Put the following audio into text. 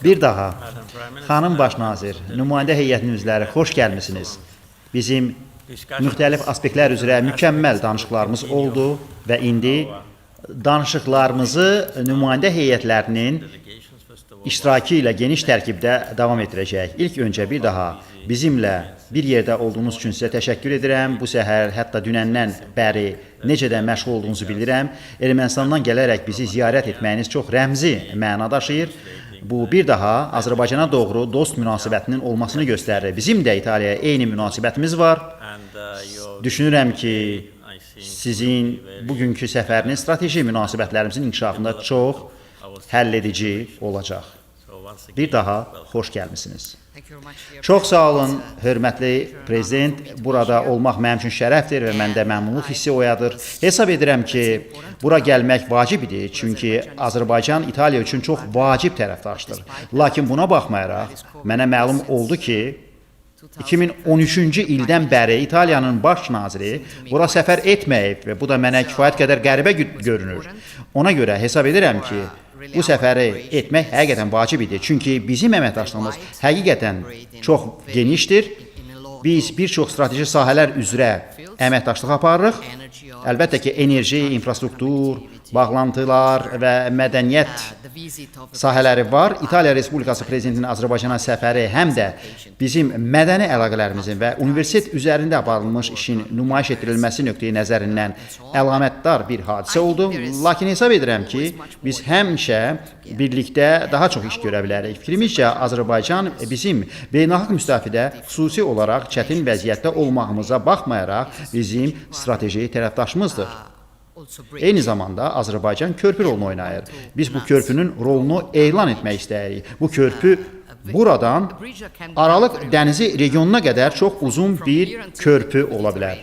Bir daha, xanım baş nazir, nümayəndə heyətinin üzvləri, xoş gəlmisiniz. Bizim müxtəlif aspektlər üzrə mükəmməl danışıqlarımız oldu və indi danışıqlarımızı nümayəndə heyətlərinin iştirakı ilə geniş tərkibdə davam etdirəcək. İlk öncə bir daha bizimlə bir yerdə olduğunuz üçün sizə təşəkkür edirəm. Bu səhər, hətta dünəndən bəri necə də məşğul olduğunuzu bilirəm. Ermənistandan gələrək bizi ziyarət etməyiniz çox rəmzi məna daşıyır. Bu bir daha Azərbaycana doğru dost münasibətinin olmasını göstərir. Bizim də İtaliyaya eyni münasibətimiz var. Düşünürəm ki, sizin bugünkü səfəriniz strateji münasibətlərimizin inkişafında çox həlledici olacaq. Bir daha xoş gəlmisiniz. Çox sağ olun, hörmətli prezident. Burada olmaq mənim üçün şərəfdir və məndə məmnunluq hissi oyadır. Hesab edirəm ki, bura gəlmək vacib idi, çünki Azərbaycan İtaliya üçün çox vacib tərəfdaşdır. Lakin buna baxmayaraq, mənə məlum oldu ki, 2013-cü ildən bəri İtaliyanın baş naziri bura səfər etməyib və bu da mənə kifayət qədər qəribə görünür. Ona görə hesab edirəm ki, bu səfəri etmək həqiqətən vacib idi. Çünki bizim əməkdaşlığımız həqiqətən çox genişdir. Biz bir çox strateji sahələr üzrə əməkdaşlıq aparırıq. Əlbəttə ki, enerji, infrastruktur, bağlantılar və mədəniyyət sahələri var. İtaliya Respublikası Prezidentinin Azərbaycana səfəri həm də bizim mədəni əlaqələrimizin və universitet üzərində aparılmış işin nümayiş etdirilməsi nöqteyi nəzərindən əlamətdar bir hadisə oldu. Lakin hesab edirəm ki, biz həmişə birlikdə daha çox iş görə bilərik. Fikrimizcə, Azərbaycan bizim beynəlxalq müstəvidə xüsusi olaraq çətin vəziyyətdə olmağımıza baxmayaraq bizim strateji tərəfdaşımızdır. Eyni zamanda Azərbaycan körpü rolunu oynayır. Biz bu körpünün rolunu elan etmək istəyirik. Bu körpü buradan Aralıq dənizi regionuna qədər çox uzun bir körpü ola bilər.